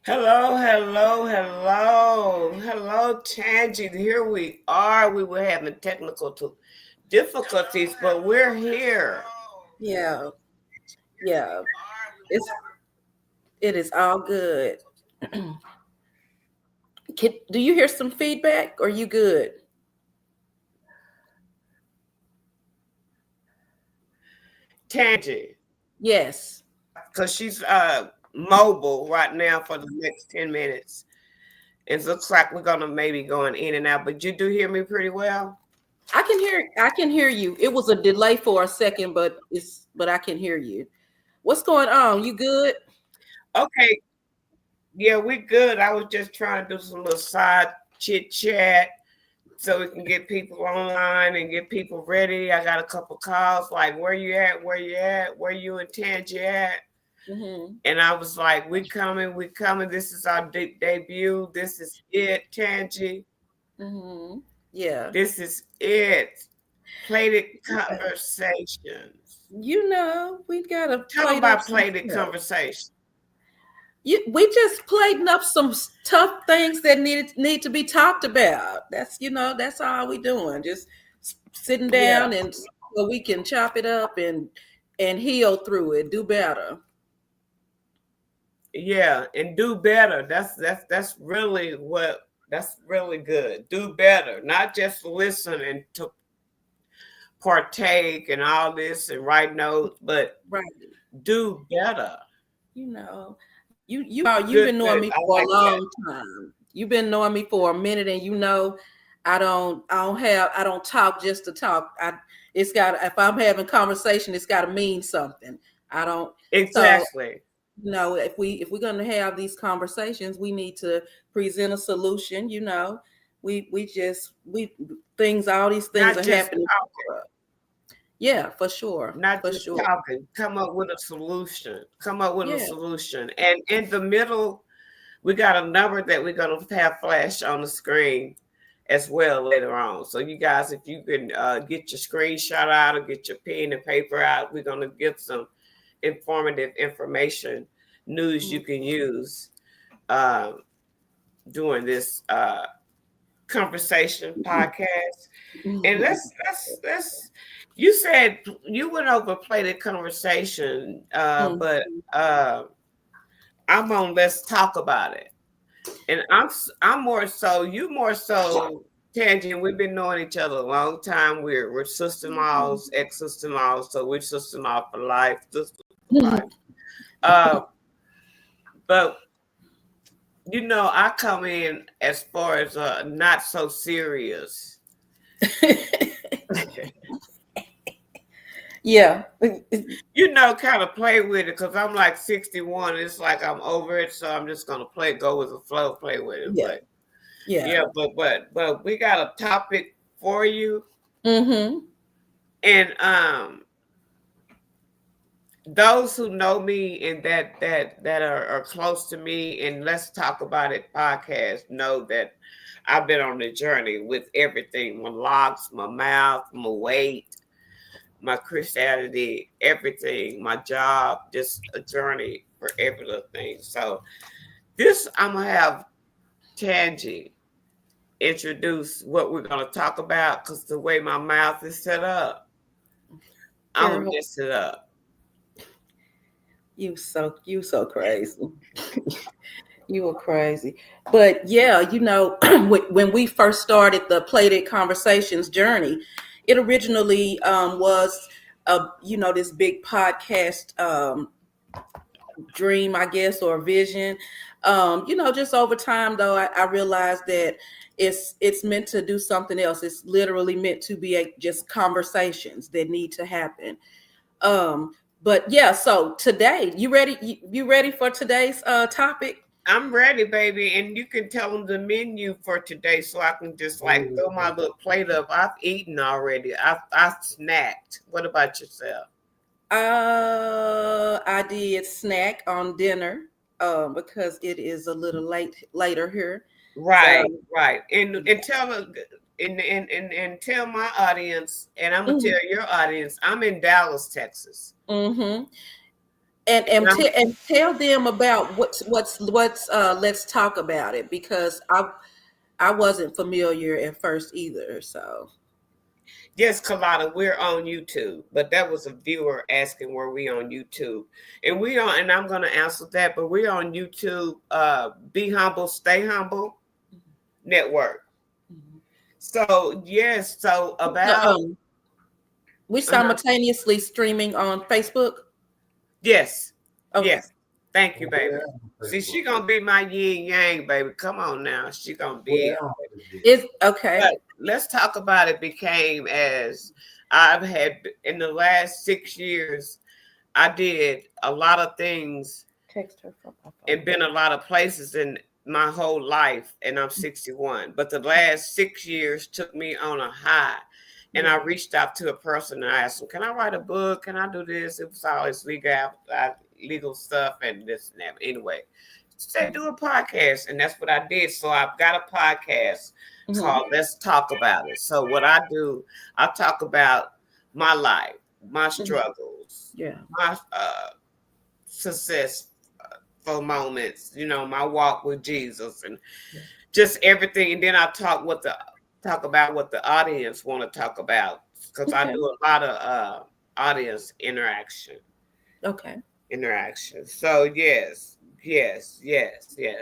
Hello, hello, hello, hello, Tangie. Here we are. We were having technical difficulties, but we're here. Yeah, yeah. It's it is all good. Do you hear some feedback? Or you good? Tangie, Yes. because she's mobile right now for the next 10 minutes. It looks like we're gonna maybe going in and out, but you do hear me pretty well. I can hear you. It was a delay for a second, but I can hear you. What's going on? You good? Okay, yeah, we good. I was just trying to do some little side chit chat so we can get people online and get people ready. I got a couple calls like, where you at? Where you at? Where you and Tangie at? Mhm. And I was like, we coming, we coming. This is our debut. This is it, Tangie. Mhm. Yeah. This is it. Plated conversations. We got to Tell them plate up about some plated stuff. conversation. We just plating up some tough things that need to be talked about. That's all we doing. Just sitting Yeah, down and so we can chop it up and heal through it, do better. yeah, and do better. That's really what. That's really good. Do better, not just listen and to partake and all this and write notes, but Right. do better. You've Good, been knowing good. me I for a like that. long time. You've been knowing me for a minute, and I don't talk just to talk. It's got if I'm having conversation, it's got to mean something. I don't. So Exactly. if we're going to have these conversations, we need to present a solution. We things all these things Not are just happening. talking, Yeah, for sure, not for just sure. talking. Come up with a solution. Come up with a Yeah. solution. And in the middle, we got a number that we're gonna have flash on the screen as well later on. So you guys, if you can get your screenshot out or get your pen and paper out, we're gonna give some informative information, news you can use uh, during this conversation podcast. And let's. You said you went over plated conversation, but uh, I'm on. Let's talk about it. And I'm more so. You more so. Tangent. We've been knowing each other a long time. We're sister-in-laws, ex-sister-in-laws, so we're sister-in-law for life, sister for life. Uh, but I come in as far as not so serious. Yeah. Kind of play with it because I'm like 61. It's like I'm over it, so I'm just gonna go with the flow, play with it. Yeah. But Yeah. yeah, but we got a topic for you, Mm-hmm. and those who know me and that are close to me, and let's talk about it podcast know that I've been on the journey with everything: my locks, my mouth, my weight, my Christianity, everything, my job, just a journey for every little thing. So this I'm gonna have Tangie introduce what we're gonna talk about because the way my mouth is set up, I'm gonna Girl, mess it up. you so crazy. You were crazy. But yeah, when we first started the Plated Conversations journey, it originally was this big podcast dream, I guess, or vision. Just over time though, I realized that it's meant to do something else. It's literally meant to be just conversations that need to happen. Um, but yeah, so today, you ready? You ready for today's topic? I'm ready, baby, and you can tell them the menu for today, so I can just like throw my little plate up. I've eaten already. I snacked. What about yourself? I did snack on dinner, because it is a little later here. So, Right, right, and tell them and tell my audience, and I'm gonna mm-hmm, tell your audience, I'm in Dallas, Texas. mm-hmm. and tell them about what's let's talk about it, because I wasn't familiar at first either. So Yes, Kalana, we're on YouTube, but that was a viewer asking were we on YouTube, and we on, and I'm going to answer that, but we're on YouTube. Be Humble, Stay Humble Network. So yes, so about we simultaneously streaming on Facebook. yes, Okay. yes. Thank you, baby. See, she gonna be my yin yang, baby. Come on now, she gonna be. It's okay. But let's talk about it. Became as I've had in the last 6 years. I did a lot of things Text her from my phone. and been a lot of places in my whole life, and I'm 61. But the last 6 years took me on a high. And I reached out to a person and I asked them, "Can I write a book? Can I do this?" It was always legal stuff and this and that. Anyway, say do a podcast, and that's what I did. So I've got a podcast called "Let's Talk About It." So what I do, I talk about my life, my struggles, my success for moments, my walk with Jesus, and just everything. And then I talk about what the audience want to talk about, because I do a lot of audience interaction. So yes.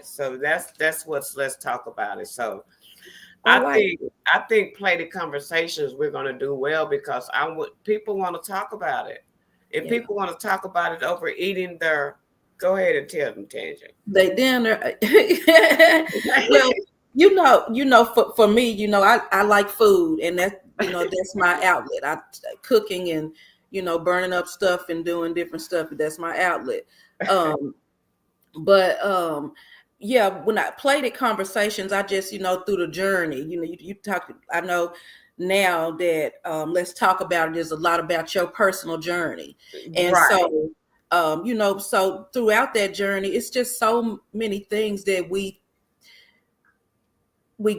So that's what's let's talk about it. So I think Play the Conversations we're going to do well, because people want to talk about it. If people want to talk about it over eating their, go ahead and tell them, Tangie. They dinner. Well, for me, I like food, and that's my outlet. I cooking and burning up stuff and doing different stuff. That's my outlet. But when I played at Conversations, I just through the journey. You talk. I know now that let's talk about it is a lot about your personal journey, and so. So throughout that journey, it's just so many things that we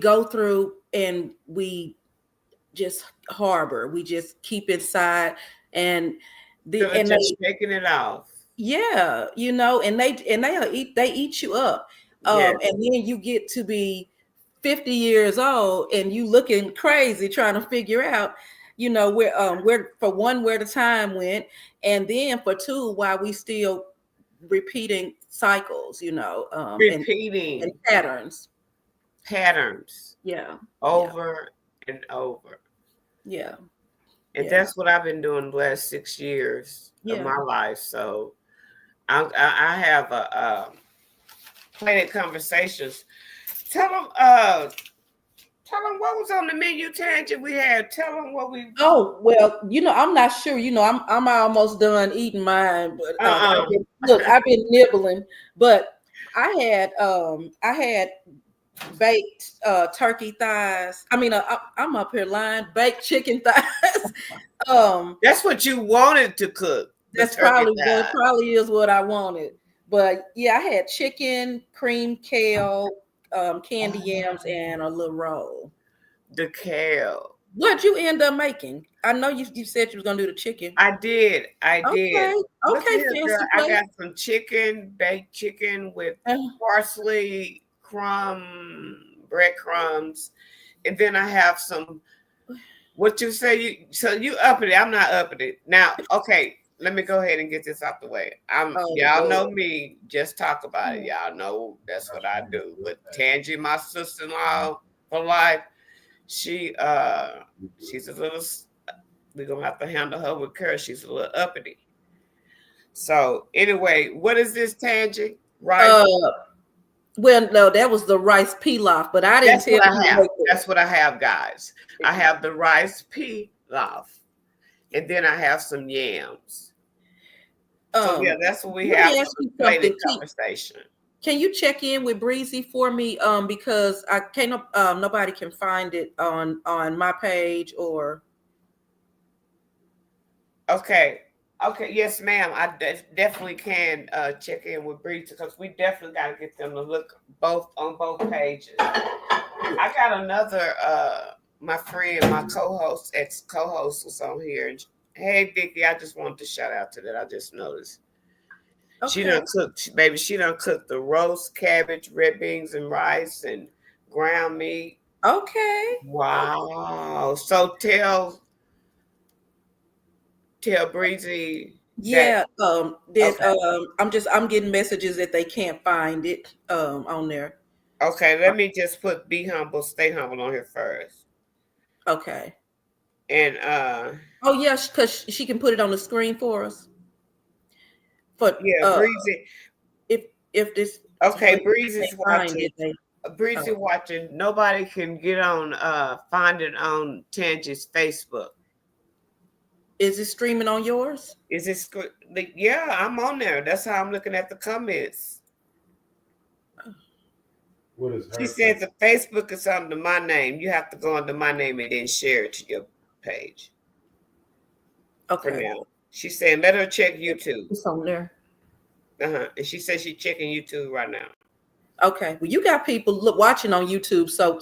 go through, and we just harbor, we just keep inside, and just taking it off. Yeah, and they eat you up, and then you get to be 50 years old, and you looking crazy trying to figure out, where for one, where the time went, and then for two, why we still repeating cycles, repeating and patterns. Over and over. And that's what I've been doing the last 6 years of my life. So I have a Play the Conversations. Tell them what was on the menu, Tangie. We had. Tell them what we. Oh well, I'm not sure. I'm almost done eating mine, but I've been nibbling. But I had baked turkey thighs. I mean, I'm up here lying. Baked chicken thighs. That's what you wanted to cook. That probably is what I wanted. But yeah, I had chicken, cream kale, candy yams, and a little roll. The kale. What'd you end up making? I know you said you was gonna do the chicken. I did. Okay. Here, I got some chicken, baked chicken with parsley, breadcrumbs, and then I have some. What you say? You upping it? I'm not upping it now. Okay. Let me go ahead and get this out the way. Y'all know me. Just talk about it. Y'all know that's what I do. But Tangie, my sister-in-law for life, she's a little. We're gonna have to handle her with care. She's a little uppity. So anyway, what is this, Tangie? Rice? Well, no, that was the rice pilaf, but I didn't tell you. That's what I have, guys. I have the rice pilaf, and then I have some yams. So that's what we have to Play the Conversation. Can you check in with Breezy for me? Because I can't. Nobody can find it on my page or. Okay. Yes, ma'am. I definitely can check in with Breezy, because we definitely got to get them to look on both pages. I got another. My friend, my ex-co-host was on here. Hey, Vicky, I just wanted to shout out to that. I just noticed. She Okay. done cooked, baby. She done cooked the roast cabbage, red beans, and rice, and ground meat. Okay. Wow. So tell Breezy that. Yeah. That Okay. I'm getting messages that they can't find it on there. Okay. Let me just put be humble, stay humble on here first. Okay. And Oh yeah, because she can put it on the screen for us. For yeah, Breezy. if this Okay, when they Breezy's find watching. it, they Breezy oh, watching. Nobody can get on find it on Tangie's Facebook. is it streaming on yours? Is it yeah, I'm on there. That's how I'm looking at the comments. What is She her said thing? the Facebook is under my name. You have to go under my name and then share it to your page for Okay. now. She's saying let her check YouTube. It's on there. And she says she's checking YouTube right now. Okay. Well, you got people watching on YouTube, so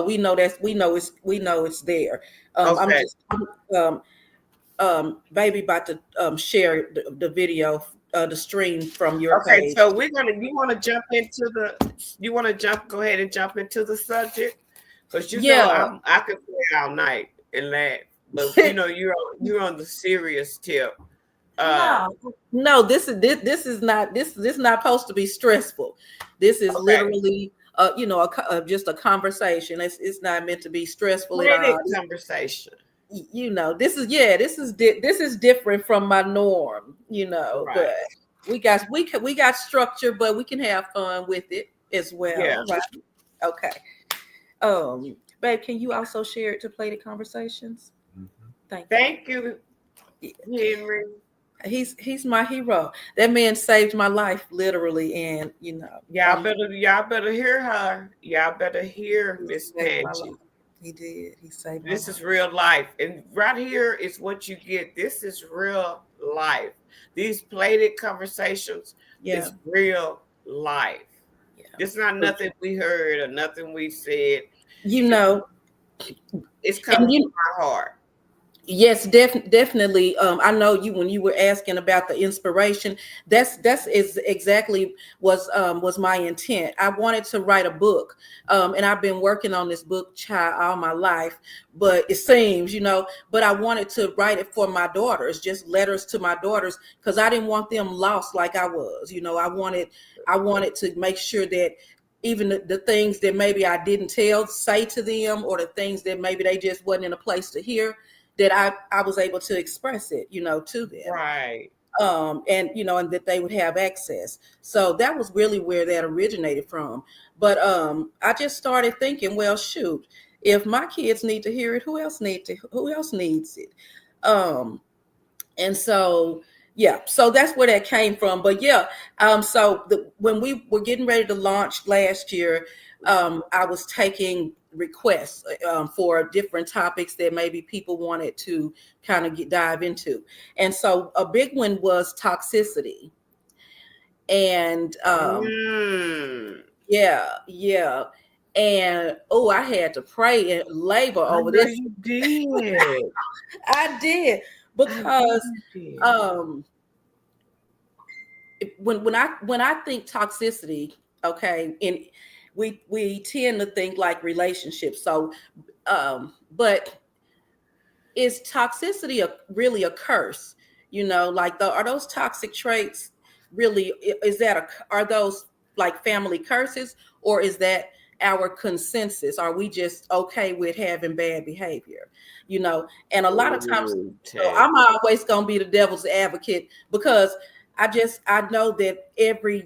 we know it's there. I'm Okay. just baby about to share the video, the stream from your Okay, page. so you want to jump into go ahead and jump into the subject because Yeah. I could play all night and laugh, but you're on the serious tip. No, no, this is not supposed to be stressful. This is Okay, literally just a conversation. It's not meant to be stressful at credit all. conversation, This is different from my norm, right? but we got structure, but we can have fun with it as Yeah. well, right? Okay. Babe, can you also share it to play the conversations? Mm-hmm. Thank you, you. Henry. He's my hero. That man saved my life literally, and Y'all better hear her. Y'all better hear he Miss saved my life. Tangie. He did. He saved my This life. is real life. And right here is what you get. This is real life. These plated conversations Yeah. is real life. Yeah. It's not nothing we heard or nothing we said. You know, It's coming and from our heart. yes, definitely. I know you when you were asking about the inspiration. That's is exactly was my intent. I wanted to write a book, and I've been working on this book, child, all my life. But it seems, but I wanted to write it for my daughters, just letters to my daughters, because I didn't want them lost like I was. I wanted to make sure that even the things that maybe I didn't say to them, or the things that maybe they just wasn't in a place to hear, that I was able to express it, to them. Right. And that they would have access. So that was really where that originated from. But I just started thinking, well, shoot, if my kids need to hear it, who else needs it? And so so that's where that came from. But when we were getting ready to launch last year, I was taking requests for different topics that maybe people wanted to kind of dive into. And so a big one was toxicity. And yeah. And I had to pray and labor I over know this. you did. I did, because when I think toxicity, okay, and we tend to think like relationships. So, but is toxicity really a curse? Are those toxic traits really? Are those like family curses, or is that our consensus? Are we just okay with having bad behavior? And a lot of times, so I'm always gonna be the devil's advocate, because I know that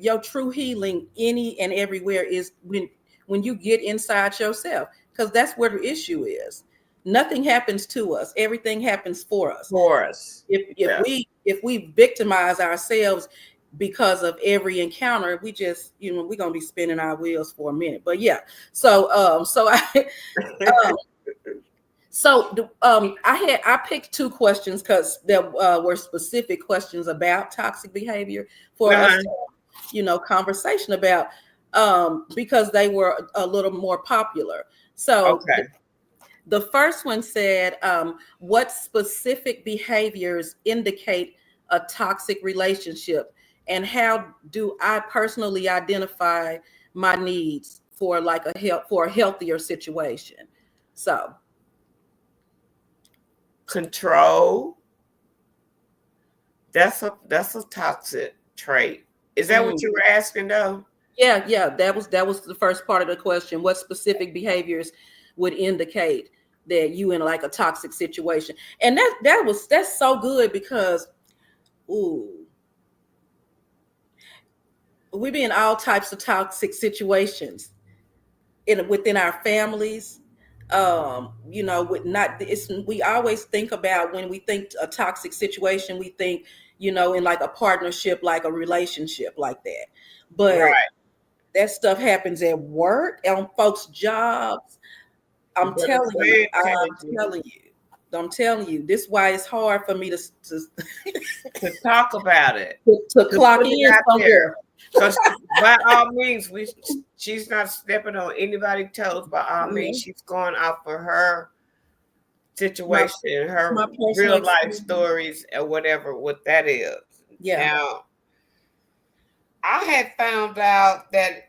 your true healing any and everywhere is when you get inside yourself, because that's where the issue is. Nothing happens to us. Everything happens for us. For us. If we victimize ourselves because of every encounter, we just, we're gonna be spinning our wheels for a minute. But yeah, so I picked two questions because there were specific questions about toxic behavior for us to, conversation about, because they were a little more popular. So the first one said, what specific behaviors indicate a toxic relationship? and how do I personally identify my needs for like a healthier situation. So Control. That's a toxic trait. Is that what mm, you were asking though? yeah, that was the first part of the question. What specific behaviors would indicate that you in like a toxic situation? And that's so good because ooh, we be in all types of toxic situations within our families. With not it's we always think about when we think a toxic situation, we think, in like a partnership, like a relationship like that. But Right. that stuff happens at work, on folks' jobs. You I'm better telling say you, it, Tangie. I'm telling you, this is why it's hard for me to To talk about it. to To clock put it in out there. somewhere. Because by all means, she's not stepping on anybody's toes. By all means, Mhm. she's going off of her My situation, my her personal real life experience. stories, or whatever what that is. Yeah. Now, I had found out that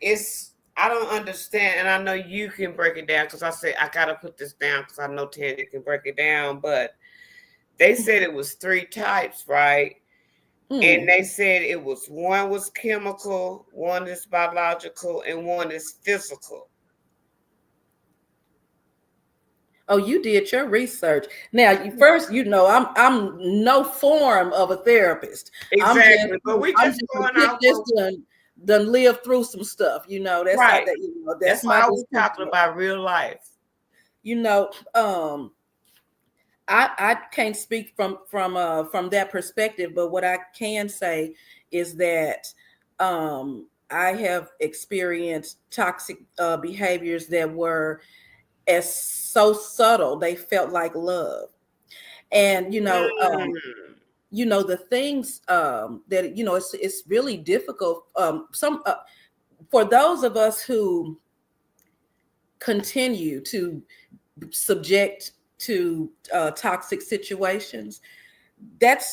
I don't understand, and I know you can break it down because I said I gotta put this down because I know Tandy can break it down. But they said it was three types, right? And Hmm. they said one was chemical, one is biological, and one is physical. Oh, you did your research. Now, first, I'm no form of a therapist. I'm just Exactly. But we I'm just just a going chick off just of done lived through some stuff. That's how right. that That's that's my why we talking discernment. about real life. You know, um, I can't speak from that perspective, but what I can say is that I have experienced toxic behaviors that were as so subtle they felt like love. And Mm, the things that it's really difficult, some for those of us who continue to subject to toxic situations. That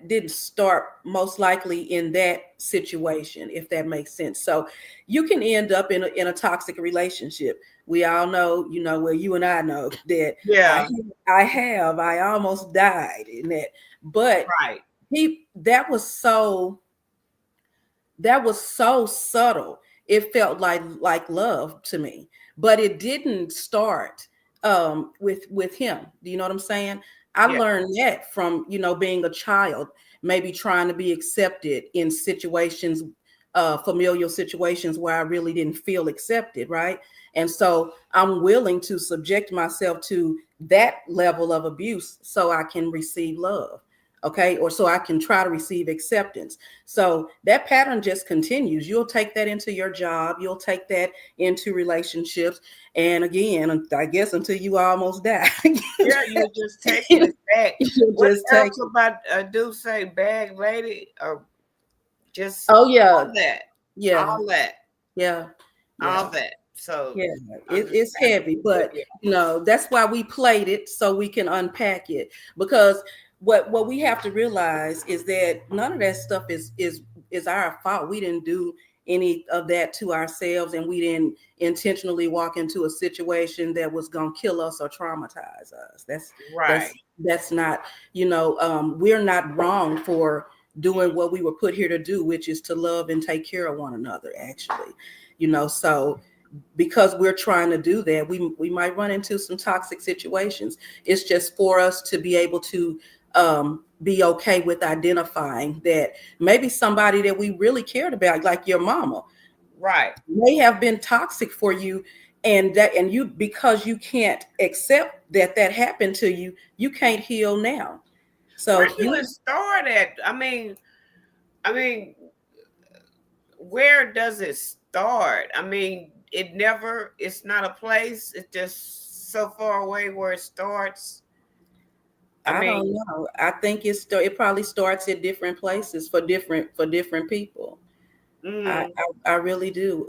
didn't start most likely in that situation, if that makes sense. So you can end up in a toxic relationship. We all know, where you and I know that i yeah. I almost died in that. But Right. he that was so subtle. It felt like love to me, but it didn't start with him. Do you know what I'm saying? I Yeah. learned that from being a child, maybe trying to be accepted in situations, familial situations where I really didn't feel accepted, right? And so I'm willing to subject myself to that level of abuse so I can receive love, okay, or so I can try to receive acceptance. So that pattern just continues. You'll take that into your job, you'll take that into relationships, and again, I guess until you almost die. Yeah, you're just taking it back. You'll What just take else it. about do say bag lady or just Oh yeah, all that? yeah, All that. yeah, All yeah. that. So Yeah, it's heavy, understandable. But but yeah. that's why we played it so we can unpack it. Because what we have to realize is that none of that stuff is our fault. We didn't do any of that to ourselves, and we didn't intentionally walk into a situation that was gonna kill us or traumatize us. That's Right. that's not, we're not wrong for doing what we were put here to do, which is to love and take care of one another, actually. So because we're trying to do that, we might run into some toxic situations. It's just for us to be able to be okay with identifying that maybe somebody that we really cared about, like your mama, Right. may have been toxic for you, and you, because you can't accept that happened to you, you can't heal now. Where So do it start at? I mean, where does it start? I mean, it's not a place. It's just so far away where it starts. I I don't mean, know. I think it probably starts at different places for different people. I, mm, I really do.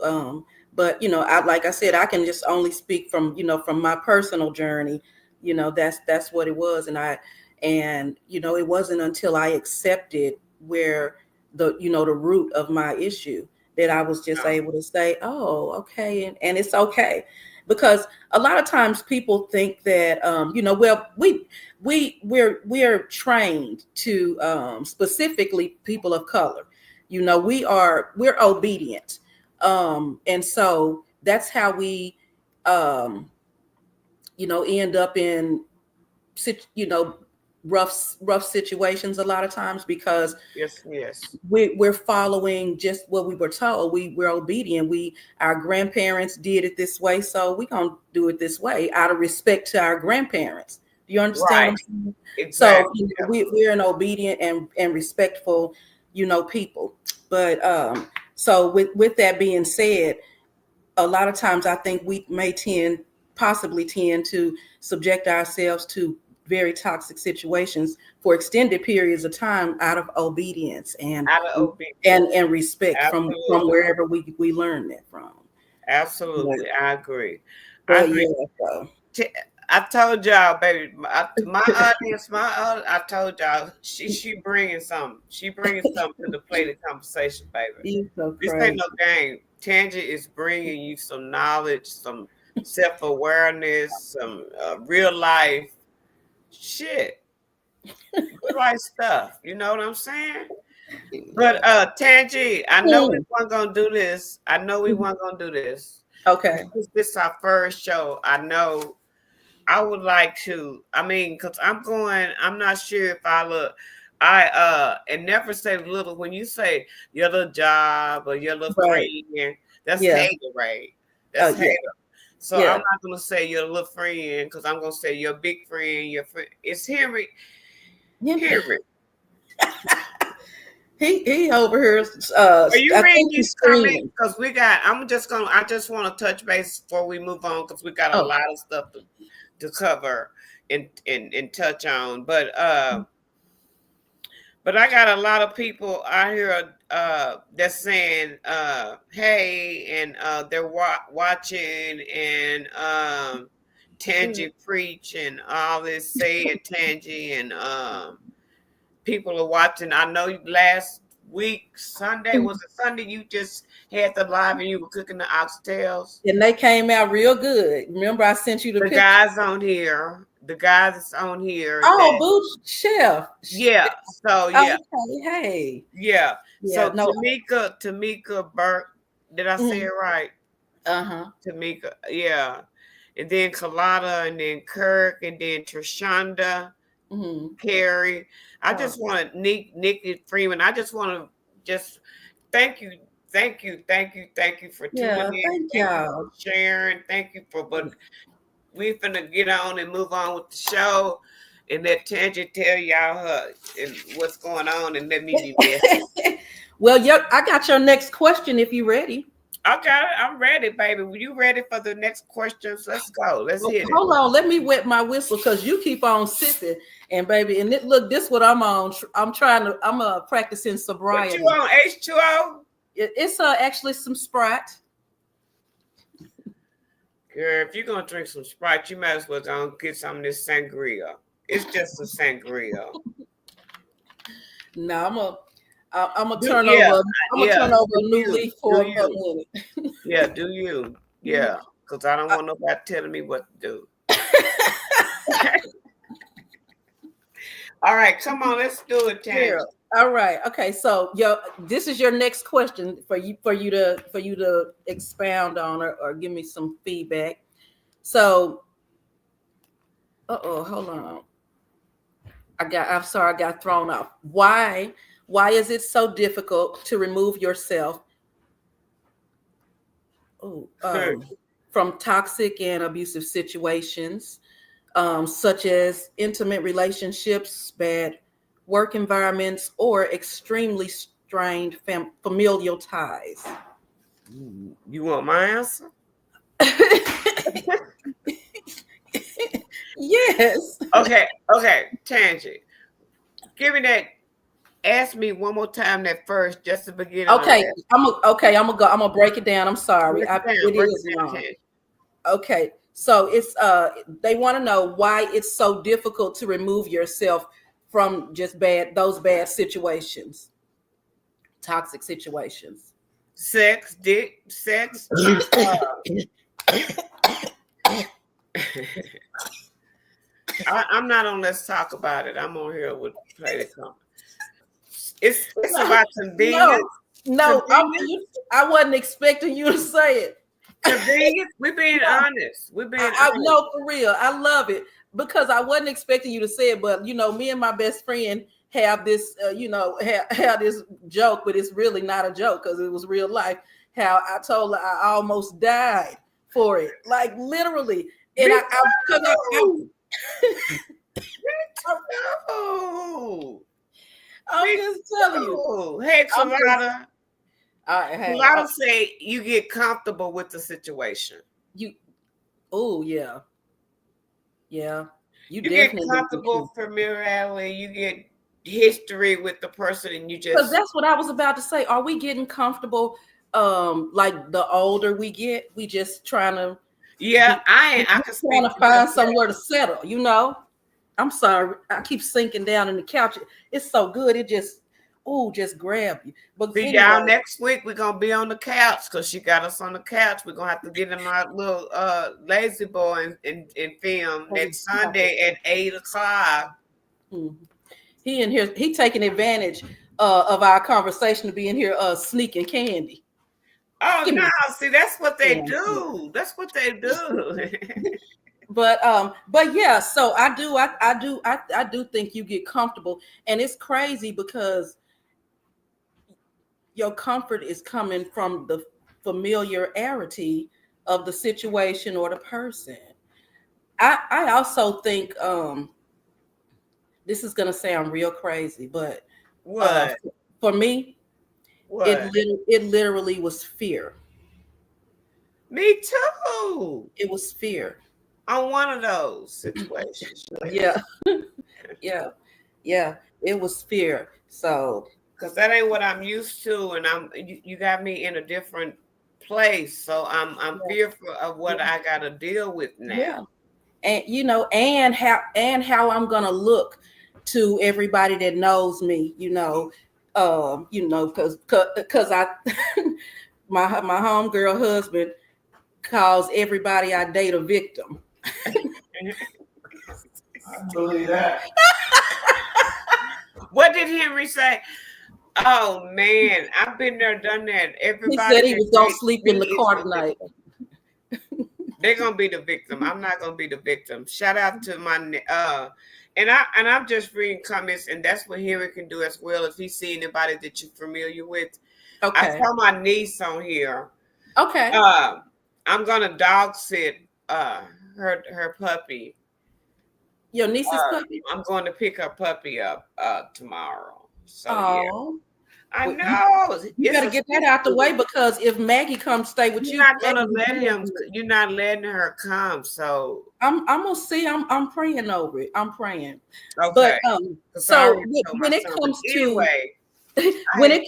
But I, like I said, I can just only speak from my personal journey. That's what it was, and it wasn't until I accepted where the the root of my issue, that I was just able to say, oh, okay, and it's okay. Because a lot of times people think that well, we're trained to, specifically people of color, we're obedient, and so that's how we end up in rough situations a lot of times, because Yes. we're following just what we were told. We're obedient. Our grandparents did it this way, so we're gonna do it this way out of respect to our grandparents. Do you understand what I'm saying? Exactly. So we're an obedient and respectful people. But so with that being said, a lot of times I think we may possibly tend to subject ourselves to very toxic situations for extended periods of time out of obedience and respect from wherever we learn that from. Absolutely, I agree. But I told y'all, baby, my audience, I told y'all, she bringing something. She bringing something to the plate of conversation, baby. So this ain't no game. Tangie is bringing you some knowledge, some self-awareness, some real life shit, real life stuff. You know what I'm saying? But Tangie, I know we weren't gonna do this. Okay. This is our first show. I know. I would like to. I mean, because I'm not sure if I look. And never say little. When you say your little job or your little friend, that's haterade. That's hater. So I'm not gonna say your little friend, because I'm gonna say your big friend, your friend. It's Henry. Henry. He over here. Are you reading these comments? Because I just want to touch base before we move on, because we got a lot of stuff to cover and touch on. But I got a lot of people out here that's saying hey, and they're watching, and Tangie preach and all this, saying Tangie, and people are watching. I know last week, Sunday, was it Sunday, you just had the live and you were cooking the oxtails? And they came out real good. Remember, I sent you the picture? Guys on here. The guys that's on here. Oh, Boots Chef. Yeah. So yeah. Okay. Hey. Yeah. So Tamika Burke. Did I say it right? Tamika. Yeah. And then Kalada, and then Kirk, and then Trishanda. Carrie. I just want Nikki Freeman. I just want to thank you for tuning in. Thank you for sharing. Thank you for, but we're finna get on and move on with the show, and let Tangie tell y'all and what's going on, and let me be messy. Well, I got your next question if you're ready. I got it. I'm ready, baby. Were you ready for the next questions? Let's go. Let's hit it. Hold on. Let me wet my whistle, because you keep on sipping. And baby, and look, this what I'm on. I'm practicing sobriety. What you on, H2O? It's actually some Sprite. Girl, if you're gonna drink some Sprite, you might as well go and get some of this sangria. It's just a sangria. No, I'm gonna turn over. I'm gonna turn over a new leaf for a minute. Yeah, do you? Yeah, because I don't want nobody telling me what to do. All right, come on, let's do it, Tangie. All right, okay. So, this is your next question for you to expound on or give me some feedback. So, hold on. I'm sorry, I got thrown off. Why is it so difficult to remove yourself from toxic and abusive situations, such as intimate relationships, bad work environments, or extremely strained familial ties? You want my answer? Yes. Okay, Tangie. Give me that. Ask me one more time that first, just to begin. Okay, I'm gonna break it down. I'm sorry. It is long. Okay, so it's they want to know why it's so difficult to remove yourself from just those bad situations. toxic situations? Sex, dick, sex. I'm not on Let's Talk About It. I'm on here with Play the Company. It's about convenience. No, Convenience. I wasn't expecting you to say it. Convenience. We're being honest. We're being honest. No, for real. I love it because I wasn't expecting you to say it, but me and my best friend have this, have this joke, but it's really not a joke because it was real life. How I told her I almost died for it, like literally. And Me I'm just telling you. Hey, Colada. Hey, say you get comfortable with the situation. Oh yeah. You get comfortable familiarity. You get history with the person, and you just because that's what I was about to say. Are we getting comfortable? Like the older we get, we just trying to. Yeah, I can trying to find somewhere to settle. I'm sorry. I keep sinking down in the couch. It's so good. It just grab you. But see y'all next week. We're gonna be on the couch because she got us on the couch. We're gonna have to get in my little lazy boy and film next Sunday at 8:00. He in here. He taking advantage of our conversation to be in here sneaking candy. Oh no! See, that's what they do. That's what they do. But yeah, so I do think you get comfortable, and it's crazy because your comfort is coming from the familiarity of the situation or the person. I also think this is gonna sound real crazy, but what for me, it literally was fear. Me too. It was fear. On one of those situations. Yeah. Yeah. It was fear. So, because that ain't what I'm used to, and you got me in a different place, so I'm fearful of what I got to deal with now. Yeah. And how I'm gonna look to everybody that knows me. Because I my homegirl husband calls everybody I date a victim. I believe that. What did Henry say? Oh man, I've been there, done that. Everybody he said he was gonna sleep in the car tonight. They're gonna be the victim. I'm not gonna be the victim. Shout out to my and I'm just reading comments, and that's what Henry can do as well if he see anybody that you're familiar with. Okay. I saw my niece on here. Okay. I'm gonna dog sit her puppy. Your niece's puppy? I'm going to pick her puppy up tomorrow. So yeah. I know. You better get that out the way because if Maggie comes stay with you, you're not gonna let him. You're not letting her come. So I'm gonna see. I'm praying over it. I'm praying. Okay. But so when it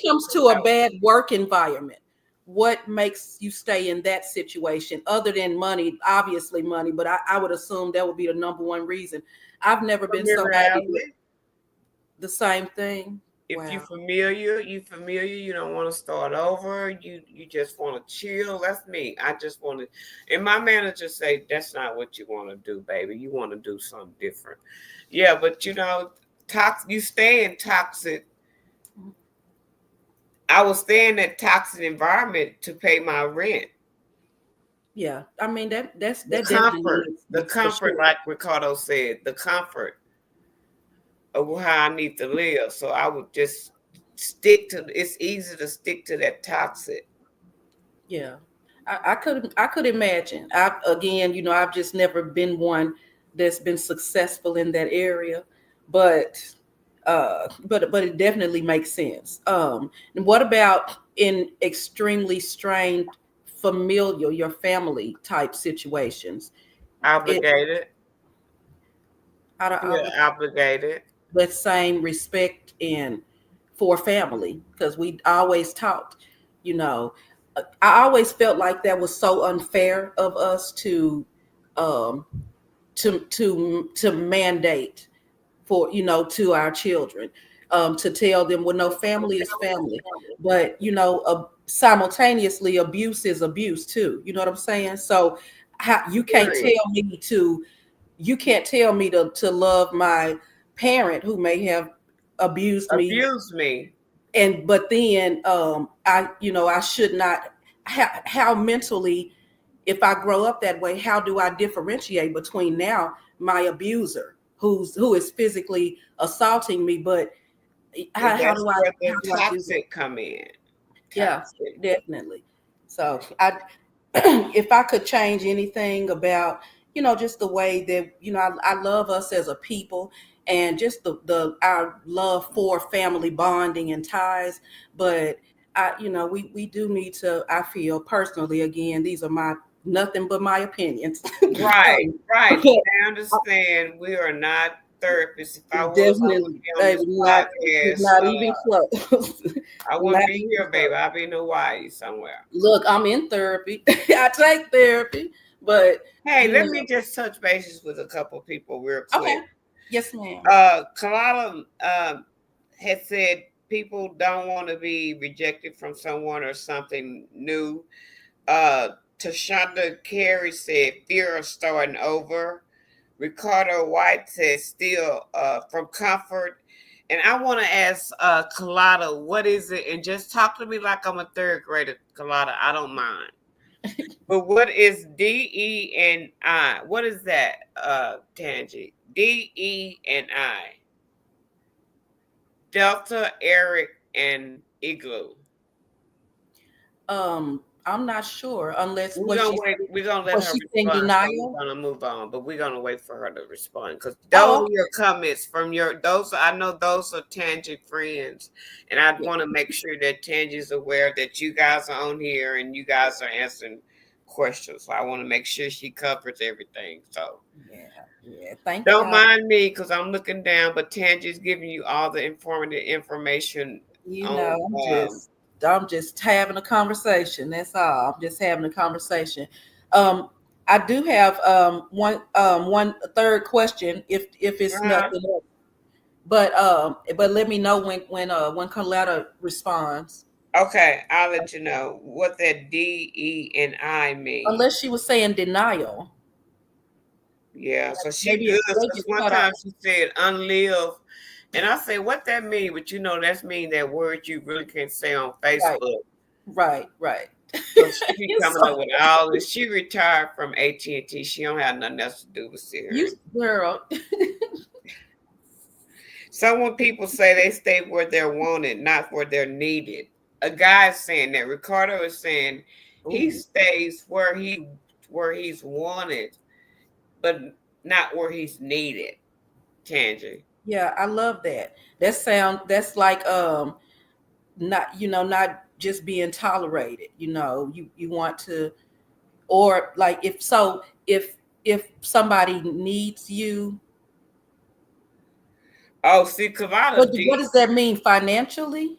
comes to a bad work environment, what makes you stay in that situation other than money? Obviously money, but I would assume that would be the number one reason. I've never been somebody the same thing. If you're familiar, you don't want to start over. You just want to chill. That's me. I just want to, and my manager say, that's not what you want to do, baby. You want to do something different. Yeah, but you stay in toxic. I was staying in that toxic environment to pay my rent. Yeah, I mean that's the comfort. The comfort, sure. Like Ricardo said, the comfort of how I need to live. So I would just stick to. It's easy to stick to that toxic. Yeah, I could imagine. I've just never been one that's been successful in that area, but it definitely makes sense. And what about in extremely strained familial, your family type situations? Obligated. Obligated. That same respect for family, because we always talked, I always felt like that was so unfair of us to mandate for, to our children. to tell them, well, no, family is family, but simultaneously abuse is abuse too. You know what I'm saying? So you can't tell me to love my parent who may have abused me. But then I should not. How mentally, if I grow up that way, how do I differentiate between now my abuser who is physically assaulting me, but how do I toxic come in? Yeah, definitely. So if I could change anything about, just the way that, I love us as a people, and just our love for family bonding and ties. But we do need to, I feel personally, again, these are nothing but my opinions. Right. I understand we are not therapists. If I was, definitely, baby, not even close. I wouldn't be here, baby. I'd be in Hawaii somewhere. Look, I'm in therapy. I take therapy, but hey, let me just touch bases with a couple of people real quick. Okay. Yes, ma'am. Kalala had said people don't want to be rejected from someone or something new. Tashonda Carey said fear of starting over. Ricardo White says still from comfort. And I want to ask Kalada, what is it? And just talk to me like I'm a third grader, Kalada. I don't mind. But what is DE&I? What is that, Tangie? DE&I. Delta, Eric, and Igloo. I'm not sure unless we're gonna let her respond. Denial? We're gonna move on, but we're gonna wait for her to respond because those are your comments from I know those are Tangie friends, and I want to make sure that Tangie's aware that you guys are on here and you guys are answering questions. So I want to make sure she covers everything. So thank don't mind me because I'm looking down, but Tangie's giving you all the informative information. I'm just having a conversation. That's all. I'm just having a conversation. I do have one third question if it's nothing else. But let me know when Coletta responds. Okay, I'll let you know what that DE&I means. Unless she was saying denial. Yeah, so she good. One time she said unlive. And I say, what that mean? But that's mean that word you really can't say on Facebook. Right. So she be coming up with all this. She retired from AT&T. She don't have nothing else to do with Siri. You girl. So when people say they stay where they're wanted, not where they're needed. A guy's saying that. Ricardo is saying he stays where he's wanted, but not where he's needed. Tangie. Yeah, I love that. That's like not just being tolerated. You want to, or like if somebody needs you. Oh, see, Kavada. What does that mean financially?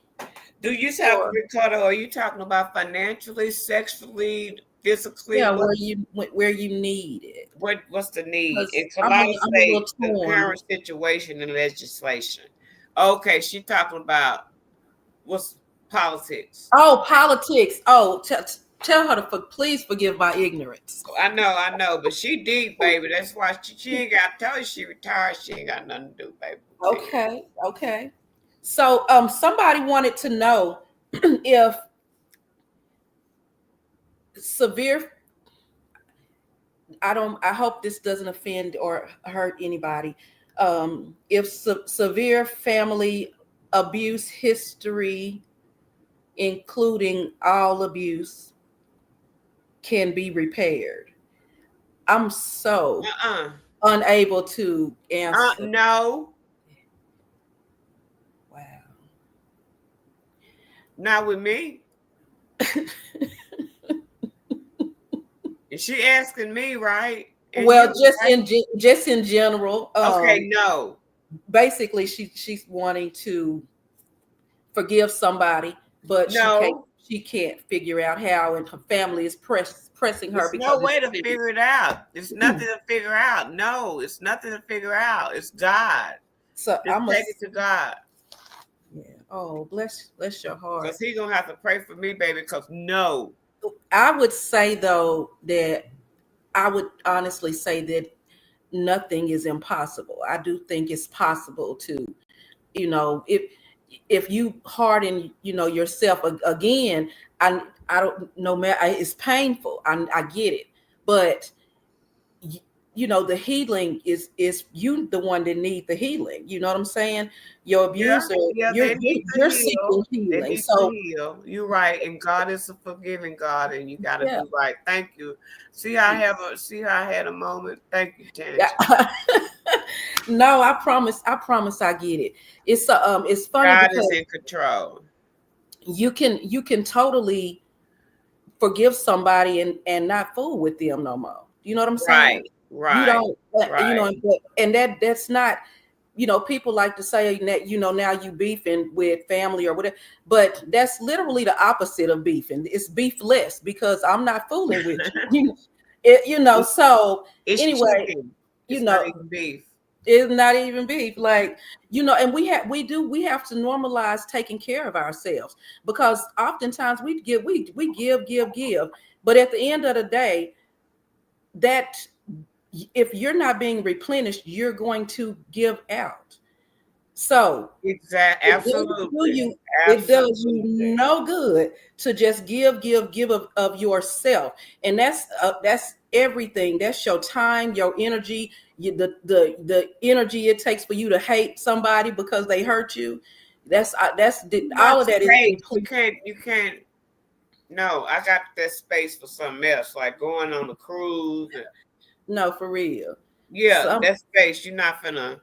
Do you talk, Ricardo? Are you talking about financially, sexually, physically? Yeah, where you need it. What's the need? It's a lot of states, the current situation and legislation. Okay, she's talking about what's politics. Oh, politics. Oh, tell her to please forgive my ignorance. I know, but she deep, baby. That's why she ain't got. Tell her she retired. She ain't got nothing to do, baby. Okay. So, somebody wanted to know if severe. I hope this doesn't offend or hurt anybody. If severe family abuse history, including all abuse, can be repaired. I'm so unable to answer. No. Wow. Not with me. Is she asking me, right? And well, just in general. Okay, no. Basically, she's wanting to forgive somebody, but she can't figure out how, and her family is pressing her. There's no way to figure it out. There's nothing to figure out. No, it's nothing to figure out. It's God. So I'm take it to God. Oh, bless your heart. Because he gonna have to pray for me, baby. Because no. I would say though that I would honestly say that nothing is impossible. I do think it's possible to, if you harden, yourself again, I don't know, it's painful. I get it, but the healing is you the one that need the healing. You know what I'm saying? Your abuser, Yeah, you're they need to seeking heal. They healing. need So to heal. You're right, and God is a forgiving God, and you got to yeah. do right. Thank you. See how I had a moment. Thank you, Tangie. Yeah. No, I promise I get it. It's funny God because is in control. you can totally forgive somebody and not fool with them no more. You know what I'm saying? You Right, don't, right. and that's not, people like to say that, now you beefing with family or whatever, but that's literally the opposite of beefing. It's beefless because I'm not fooling with you. So It's anyway, chicken. you It's not know, even beef. it's not even beef. Like, and we have to normalize taking care of ourselves, because oftentimes we give, but at the end of the day, that if you're not being replenished, you're going to give out. So Exactly. it doesn't do Absolutely. you, it does you Absolutely. no good to just give of yourself. And that's everything. That's your time, your energy, the energy it takes for you to hate somebody because they hurt you. Not All of that is hate. depleted. You can't. No, I got that space for something else, like going on a cruise. And, No, for real. yeah, Some that space. You're not finna.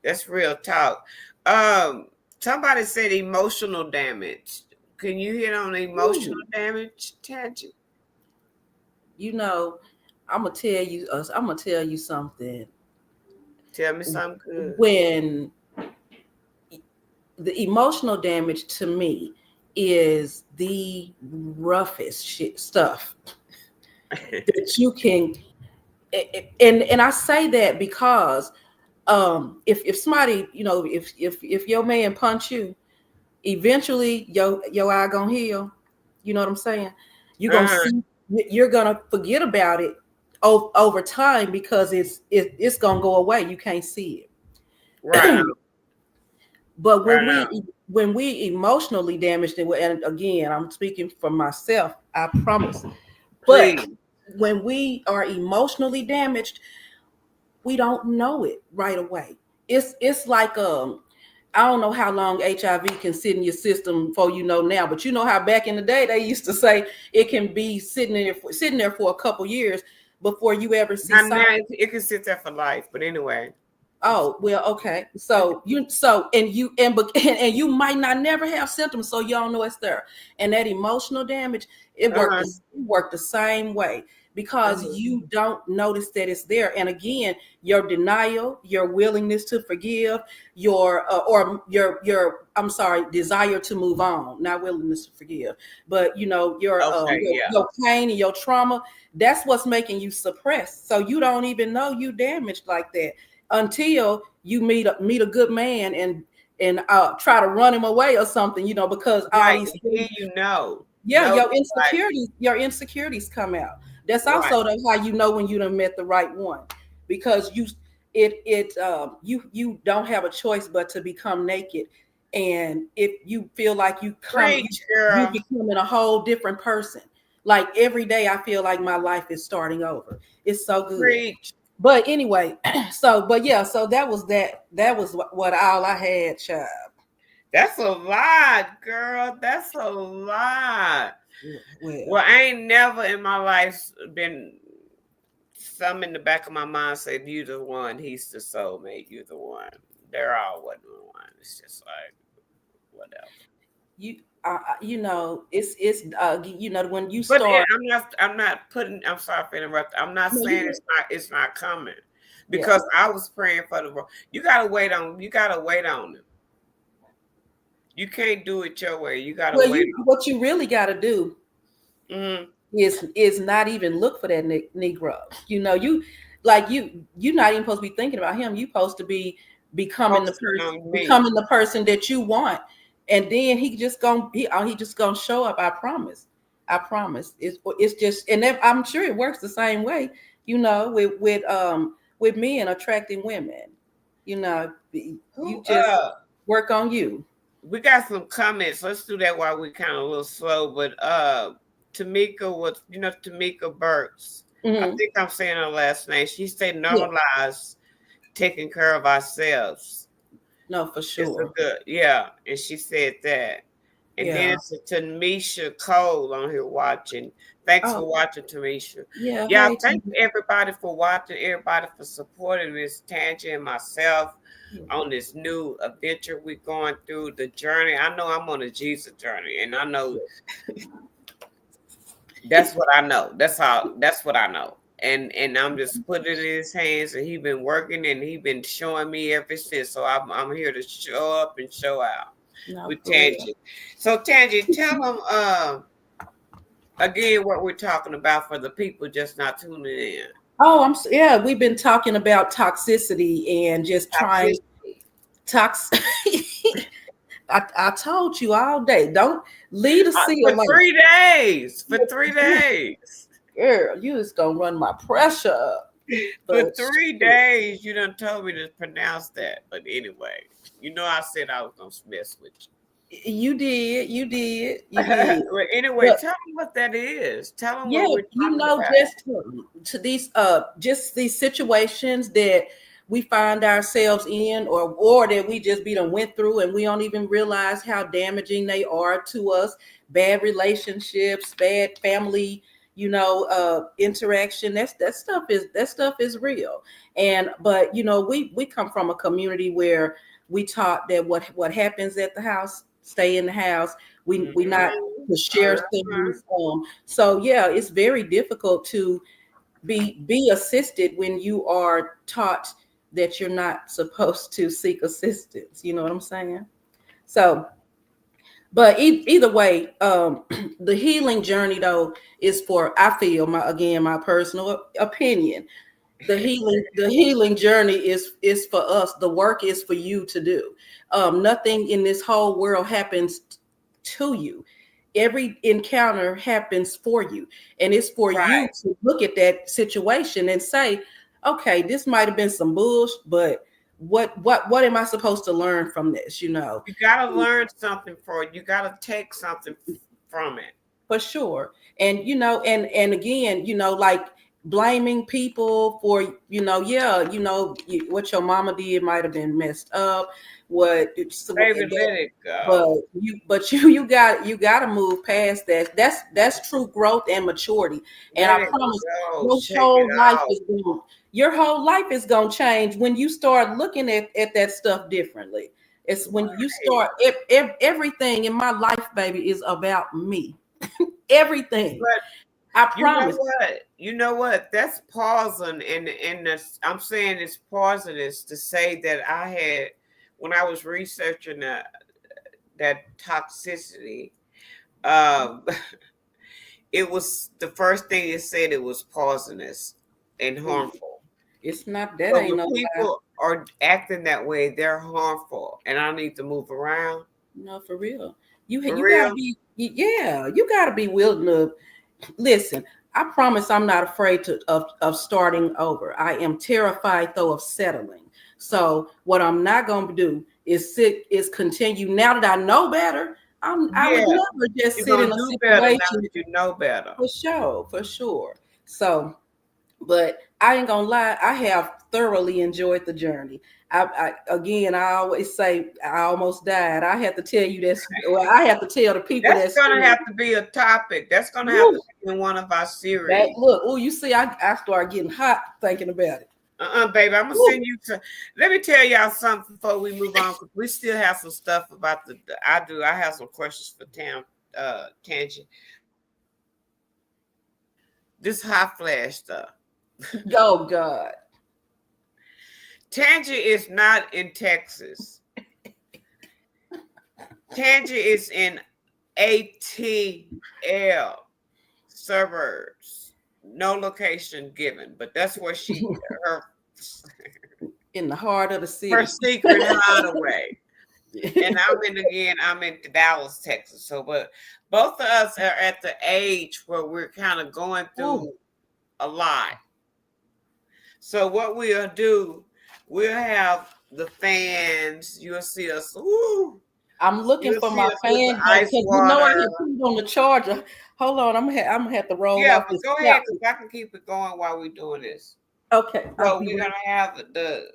That's real talk. Um, Somebody said emotional damage. Can you hit on emotional Ooh, damage, Tangie? you know, I'm gonna tell you something. Tell me something good. When the emotional damage to me is the roughest stuff that you can, and I say that because if somebody, if your man punch you, eventually your eye gonna heal. You know what I'm saying? You're gonna Uh-huh. see, you're gonna forget about it over time because it's gonna go away. You can't see Right it. on. But Right on. when we emotionally damaged it, and again, I'm speaking for myself, I promise. But Please. when we are emotionally damaged, we don't know it right away. It's like I don't know how long HIV can sit in your system before you know now, but you know how back in the day they used to say it can be sitting there for a couple years before you ever see Now, signs. it can sit there for life. But anyway. Oh, well, okay. So and you might not never have symptoms, so you don't know it's there. And that emotional damage, Uh-huh. it worked the same way because Uh-huh. you don't notice that it's there. And again, your denial, your willingness to forgive, your I'm sorry, desire to move on, not willingness to forgive, but Okay, yeah. your pain and your trauma, that's what's making you suppressed. So you don't even know you damaged like that until you meet a good man and try to run him away or something, because all Right. these Here things, you know. yeah, No, like, your insecurities come out. That's right. also how you know when you done met the right one, because you don't have a choice but to become naked, and if you feel like Preach, you girl. becoming a whole different person. Like every day, I feel like my life is starting over. It's so good. Preach. But anyway, so that was what all I had, child. That's a lot, girl. That's a lot. Well, Well, I ain't never in my life been some in the back of my mind said, you the one, he's the soulmate, you the one. They're all one the one. It's just like whatever. when you But start. I'm sorry for interrupting. I'm not No, saying it's not coming. yeah. Because I was praying for the you gotta wait on them. You can't do it your way. You gotta Well, wait what you really got to do on. Mm-hmm. is not even look for that Negro. You're not even supposed to be thinking about him. You're supposed to be Focusing on me. becoming the person that you want, and then he just gonna show up. I promise. I promise. It's just, and I'm sure it works the same way, with men attracting women. You just work on you. We got some comments. Let's do that while we kind of a little slow. But Tamika was, Tamika Burks. I think I'm saying her last name. She said normalize taking care of ourselves. No, for sure. It's a good, yeah. And she said that. And then it's a Tamisha Cole on here watching. Thanks for watching, Tamisha. Yeah. Yeah, thank everybody for watching, everybody for supporting Miss Tangie and myself on this new adventure we're going through, the journey. I know I'm on a Jesus journey, and I know that's what I know. That's what I know. And I'm just putting it in his hands, and he's been working, and he's been showing me ever since. So I'm here to show up and show out with Tangie. So Tangie, tell them again what we're talking about for the people just not tuning in. Oh, we've been talking about toxicity and just trying I told you all day, don't lead a seal for 3 days. For 3 days. Girl, you just gonna run my pressure up. For 3 days, you done told me to pronounce that. But anyway, I said I was gonna mess with you. You did. Well, anyway, tell them what that is. Tell them what we're talking about. Just to these just these situations that we find ourselves in, or that we just went through, and we don't even realize how damaging they are to us. Bad relationships, bad family, interaction. That stuff is real. But we come from a community where we taught that what happens at the house stay in the house. We not to share things. So it's very difficult to be assisted when you are taught that you're not supposed to seek assistance. You know what I'm saying? So, but either way, the healing journey though is I feel my personal opinion. The healing journey is for us. The work is for you to do. Nothing in this whole world happens to you. Every encounter happens for you, and it's for you to look at that situation and say, okay, this might have been some bullshit, but what am I supposed to learn from this? You gotta learn something for it. You gotta take something from it. For sure. And and again, like blaming people for what your mama did might have been messed up. Baby, let it go. But you got to move past that. That's true growth and maturity. And I promise your whole life is gonna change when you start looking at that stuff differently. It's when you start everything in my life, baby, is about me. Everything. But I promise. You know what? That's pausing, and I'm saying it's pausing is to say that I had when I was researching that toxicity. It was the first thing it said. It was poisonous and harmful. It's not that. So ain't no people are acting that way. They're harmful, and I need to move around. No, for real. You gotta be. Yeah, you gotta be willing to listen. I promise I'm not afraid of starting over. I am terrified though of settling. So what I'm not going to do is continue. Now that I know better, I would never just sit in a situation. You know better. For sure. So, but I ain't gonna lie, I have thoroughly enjoyed the journey. I always say I almost died. I have to tell you this. Well, I have to tell the people that's gonna have to be a topic. That's gonna have to be in one of our series. You see, I start getting hot thinking about it. Baby, I'm gonna send you to. Let me tell y'all something before we move on, because we still have some stuff about I have some questions for Tangie. This hot flash stuff. Oh God. Tangie is not in Texas. Tangie is in ATL suburbs. No location given, but that's where her in the heart of the city. Her secret hideaway. And I'm in Dallas, Texas. So, but both of us are at the age where we're kind of going through a lot. So what we'll do, we'll have the fans. You'll see us. Ooh, I'm looking you'll for see my us with the fan because ice you know I water. had put it on the charger. Hold on, I'm gonna have to roll Yeah, off but this go couch. ahead because I can keep it going while we're doing this. Okay, I'll So be we're right. gonna have the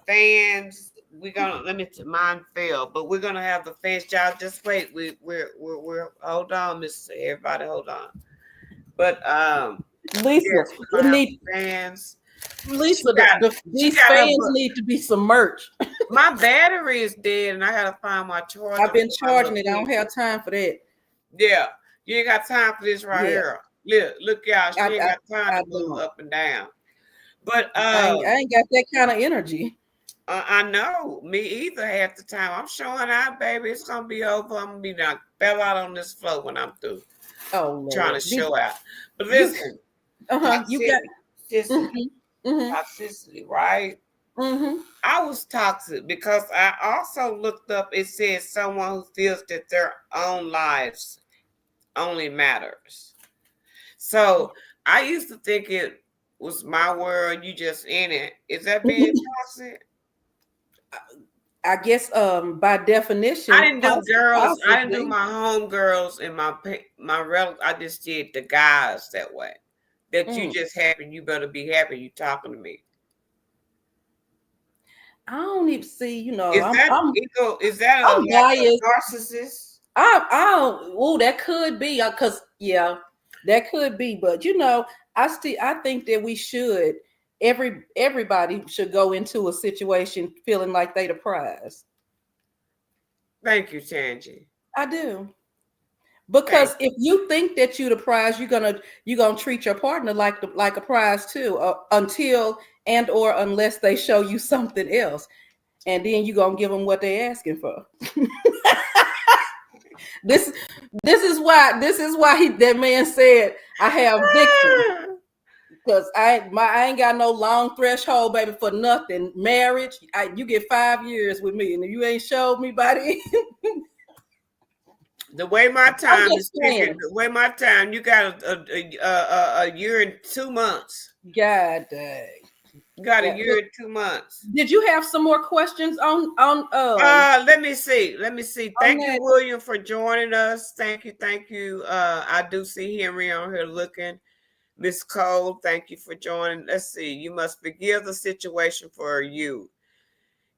fans. We're gonna mine fail, but we're gonna have the fans. Y'all just wait. We're hold on, Mister. Everybody, hold on. But Lisa, yes, we're it gonna have need fans. She Lisa, got she these got her fans book. need to be submerged. My battery is dead, and I gotta find my charger I've been for my little charging it. I don't picture. have time for that. Yeah, you ain't got time for this right Yeah, here. Look, y'all. She I ain't I, got time I to move don't. up and down. But I ain't got that kind of energy. I know me either half the time. I'm showing out, baby. It's gonna be over. I'm gonna be done. Fell out on this floor when I'm through Oh trying to Lord, show out. But you listen, you got. Mm-hmm, toxicity, right? mm-hmm. I was toxic because I also looked up. It says someone who feels that their own lives only matters. So I used to think it was my world. You just in it. Is that being toxic? I guess by I definition, didn't do girls. I didn't do possibly. my home girls and my relative. I just did the guys that way. That you Mm. just happy. You better be happy. You talking to me. I don't even see. Is that ego? Is that a I'm like biased. a narcissist? I don't. Oh, that could be because yeah, that could be. But I think that we should everybody should go into a situation feeling like they the prize. Thank you, Tangie. I do. Thank Because if you think that you the prize, you're gonna treat your partner like a prize too, until and or unless they show you something else, and then you're gonna give them what they're asking for. this this is why that man said I have victory. you. Because I ain't got no long threshold, baby, for nothing. Marriage, you get 5 years with me, and if you ain't showed me by the The way my I'm time is just ticking, saying. the way my time, you got a year and 2 months. God dang. You got a Yeah. year and 2 months. Did you have some more questions on Let me see. Let me see. on Thank you, that? William, for joining us. Thank you, thank you. I do see Henry on here looking. Miss Cole, thank you for joining. Let's see. You must forgive the situation for you.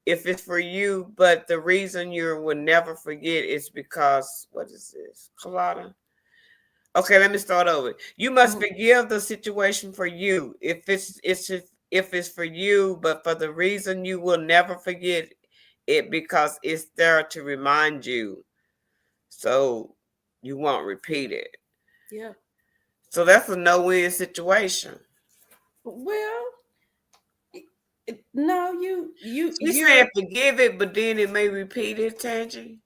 If it's for you, but the reason you will never forget is because what is this? Colada? Okay, let me start over. You must Mhm. forgive the situation for you. If it's for you, but for the reason you will never forget it because it's there to remind you, so you won't repeat it. Yeah. So that's a no-win situation. Well, no, She you're. said forgive it, but then it may repeat it, Tangie.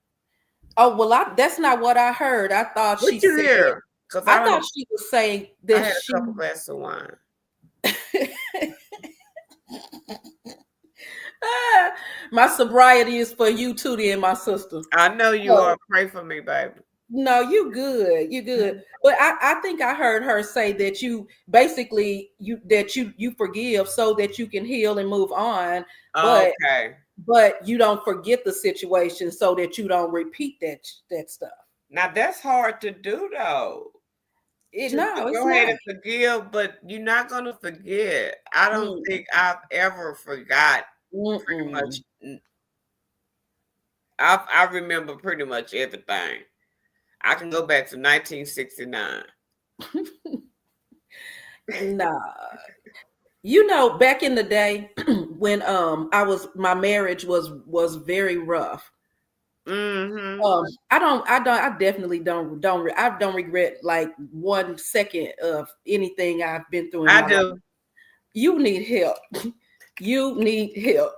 Oh well, that's not what I heard. I thought she What you said. hear? Because I thought she was saying I that had a she. couple glasses of wine. My sobriety is for you too, then my sister. I know you Oh, are. Pray for me, baby. no, you good. You good. But I think I heard her say that you basically you forgive so that you can heal and move on, but Okay. you don't forget the situation so that you don't repeat that stuff. Now that's hard to do though. To No, it's go ahead not. and forgive, but you're not gonna forget. I don't Mm, think I've ever forgot pretty mm-mm. much. I remember pretty much everything. I can go back to 1969. Nah. Back in the day when my marriage was very rough. Mm-hmm. I definitely I don't regret like 1 second of anything I've been through in I my life. do. You need help. You need help.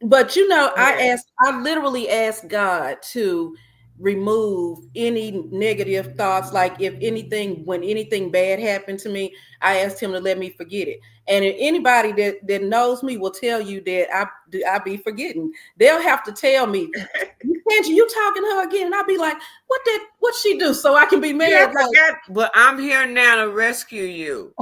But Go ahead. I literally asked God to remove any negative thoughts. Like if anything, when anything bad happened to me, I asked him to let me forget it. And anybody that knows me will tell you that I be forgetting. They'll have to tell me, Tangie, you talking to her again? And I'll be like, what she do so I can be mad? Yeah, forget, but I'm here now to rescue you.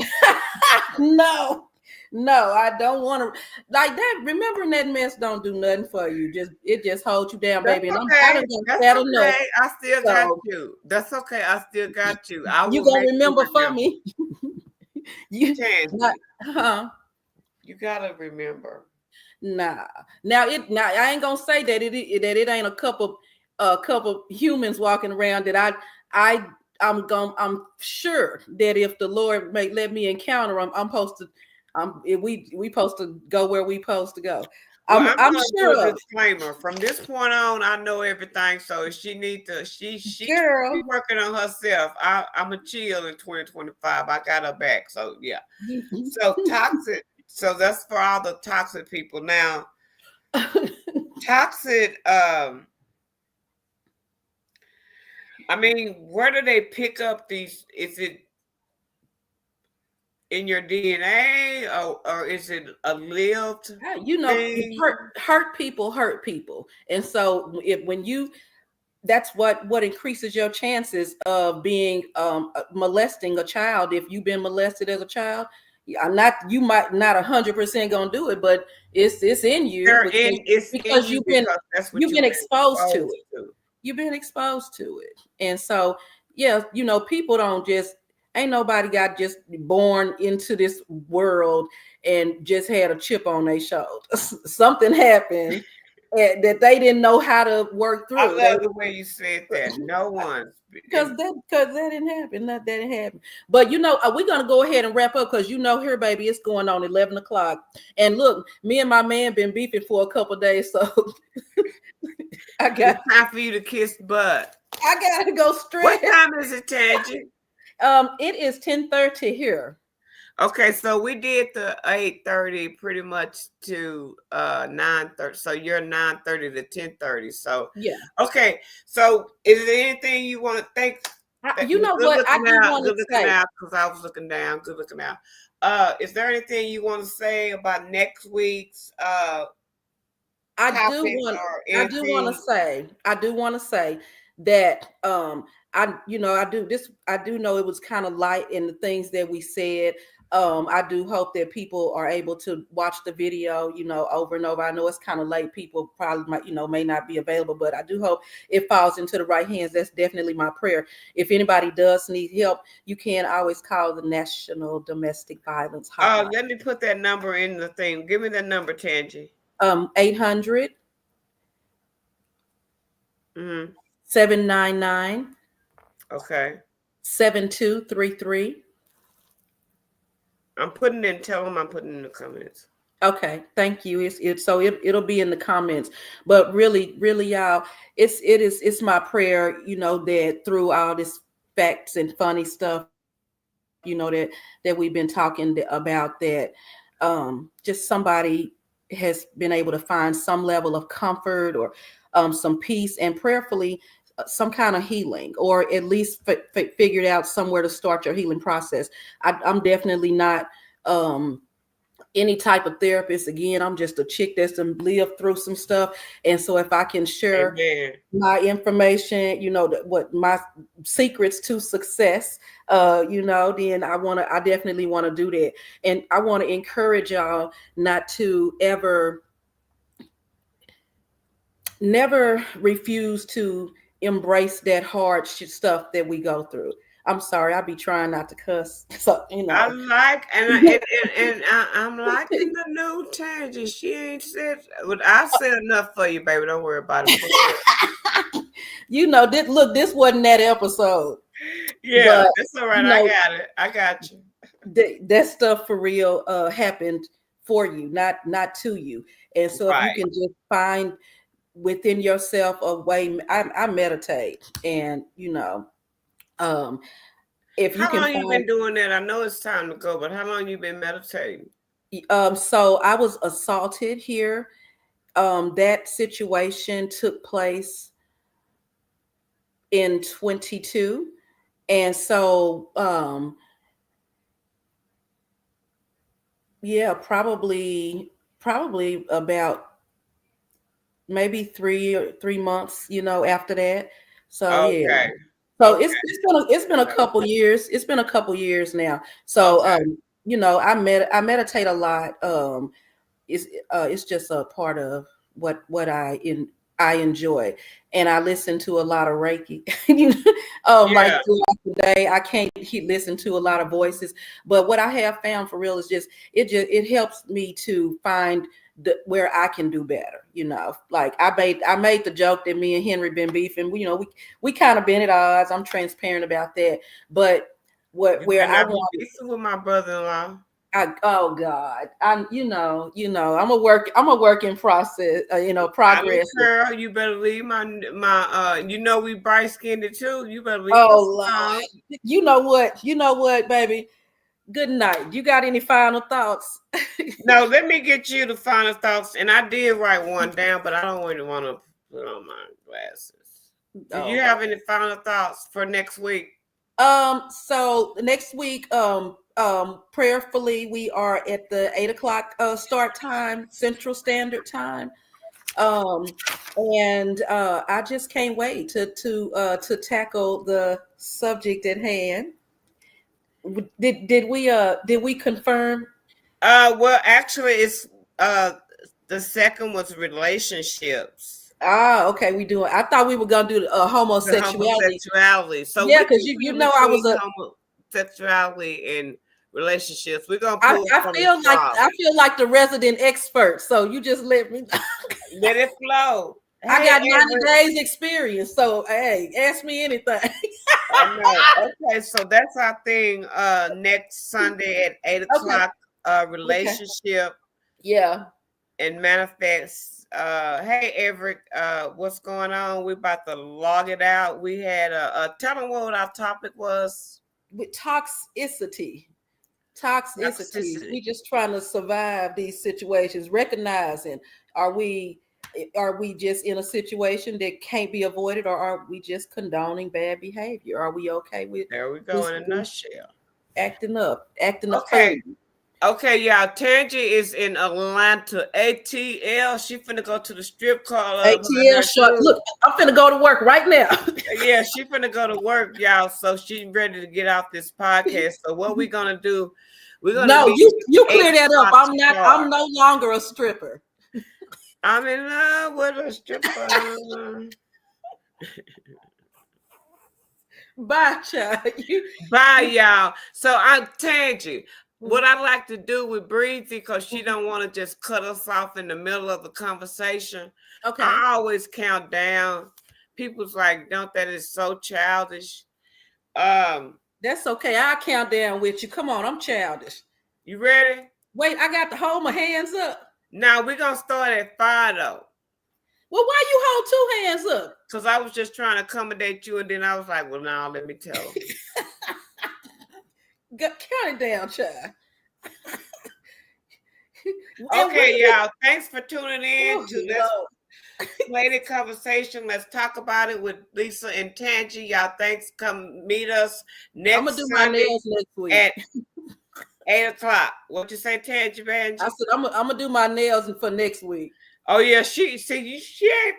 No, I don't want to like that. Remembering that mess don't do nothing for you. It just holds you down, baby. And okay. I done got sad enough. I still got you. That's okay. I still got you. I You will gonna remember for me. You you gotta remember. Nah. Now I ain't gonna say that it ain't a couple humans walking around that I'm sure that if the Lord may let me encounter them, we supposed to go where we supposed to go. Well, I'm sure. Do a disclaimer. From this point on, I know everything. So if she need to, she working on herself. I'm a chill in 2025. I got her back. So yeah. So toxic. So that's for all the toxic people. Now, toxic. I mean, where do they pick up these? Is it in your DNA, or is it a lived? Hurt people, and so that's what increases your chances of being molesting a child. If you've been molested as a child, you might not 100% gonna do it, but it's in you because you've been exposed to it. You've been exposed to it, and so yeah, people don't just. Ain't nobody got just born into this world and just had a chip on their shoulder. Something happened that they didn't know how to work through. I love the way you said that. No one. Because that didn't happen. That didn't happen. But we're gonna go ahead and wrap up because here, baby, it's going on 11 o'clock. And look, me and my man been beefing for a couple of days, so it's time for you to kiss butt. I gotta go straight. What time is it, Tangie? It is 10:30 here. Okay, so we did the 8:30 pretty much to 9:30. So you're 9:30 to 10:30. So yeah. Okay, so is there anything you want to think? You know what I do want to say? Because I was looking down. Good looking out. Is there anything you want to say about next week's I do want to say that I do know it was kind of light in the things that we said. I do hope that people are able to watch the video, over and over. I know it's kind of late. People probably may not be available, but I do hope it falls into the right hands. That's definitely my prayer. If anybody does need help, you can always call the National Domestic Violence Hotline. Let me put that number in the thing. Give me that number, Tangie. 800 799 7233. I'm putting in. Tell them I'm putting in the comments. Okay, thank you. It'll be in the comments. But really, y'all, it's my prayer, that through all this facts and funny stuff, that we've been talking about, that just somebody has been able to find some level of comfort or some peace, and prayerfully some kind of healing, or at least figured out somewhere to start your healing process. I'm definitely not any type of therapist. Again, I'm just a chick that's lived through some stuff, and so if I can share my information, what my secrets to success, then I definitely want to do that. And I want to encourage y'all not to never refuse to embrace that hard stuff that we go through. I'm sorry, I be trying not to cuss. So I'm liking the new Tangie. She ain't said. Well, I said enough for you, baby. Don't worry about it. This wasn't that episode. Yeah, it's all right. I got it. I got you. That stuff for real happened for you, not to you. And so if you can just find within yourself a way. I meditate, and if you how long you been doing that? I know it's time to go, but how long you been meditating? So I was assaulted here. That situation took place in 22. And so, yeah, probably about maybe 3 months, after that. So yeah. Okay. So Okay. it's been a couple years. It's been a couple years now. So Okay. I meditate a lot. It's just a part of what I enjoy, and I listen to a lot of Reiki. Like Yeah. throughout the day, I can't listen to a lot of voices. But what I have found for real is it helps me to find where I can do better. Like I made the joke that me and Henry been beefing. We kind of been at odds. I'm transparent about that. But You where better I not be want. beefing with my brother-in-law. Oh God, I'm a work in process, I don't progress. care. You better leave my we bright skinned too. You better leave us Oh alone. Lord, you know what, baby. Good night. You got any final thoughts? No, let me get you the final thoughts. And I did write one down, but I don't really want to put on my glasses. Do you have any final thoughts for next week? So next week, prayerfully, we are at the 8 o'clock start time, Central Standard Time. And I just can't wait to tackle the subject at hand. Did we confirm? Well, actually, it's the second was relationships. Okay, we doing. I thought we were gonna do The homosexuality. homosexuality. So Yeah, we because can you be know I was between a. homosexuality and relationships. We're gonna pull from the straw. I feel like the resident expert. So you just let me. Let it flow. I Hey, got 90 Everett. days experience. So hey, ask me anything. I know. Okay, so that's our thing. Next Sunday at 8 o'clock. Relationship. Yeah. And manifest. Hey Everett, what's going on? We're about to log it out. We had tell them what our topic was. With toxicity. We just trying to survive these situations, recognizing are we just in a situation that can't be avoided, or are we just condoning bad behavior? Are we okay with There we go in a nutshell. Acting a Okay. fool? Okay, y'all. Tangie is in Atlanta. ATL. She finna go to the strip club. ATL shut. Look, I'm finna go to work right now. Yeah, she finna go to work, y'all. So she's ready to get off this podcast. So what we gonna do? We're gonna No, you clear that up. I'm no longer a stripper. I'm in love with a stripper. Bye, child. Bye, y'all. So I'm Tangie. What I like to do with Breezy, because she don't want to just cut us off in the middle of the conversation. Okay. I always count down. People's like, don't that is so childish. That's okay. I'll count down with you. Come on, I'm childish. You ready? Wait, I got to hold my hands up. Now we're gonna start at 5 though. Well, why you hold 2 hands up? Because I was just trying to accommodate you, and then I was like, well, now let me tell them. Count it down, child. Okay, y'all. Thanks for tuning in to this lady conversation. Let's talk about it with Lisa and Tangie. Y'all, thanks. Come meet us next Sunday my nails next week at 8 o'clock. What you say, Tangie, Bangie? I said I'm gonna do my nails for next week. Oh yeah, she ain't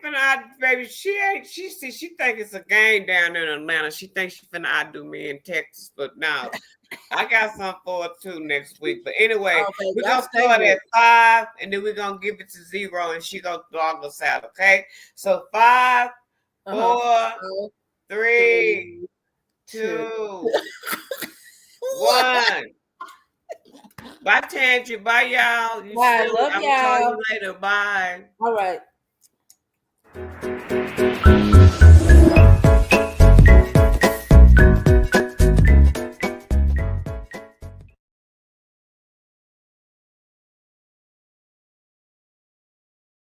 finna out, baby. She think it's a game down there in Atlanta. She thinks she finna outdo me in Texas, but no, I got something for her too next week. But anyway, we're gonna start at 5, and then we're gonna give it to 0, and she gonna log us out. Okay, so 5, 4, 3, 2, 1. Bye, Tangie. Bye, y'all. Bye. Love y'all. I'll call you later. Bye. All right.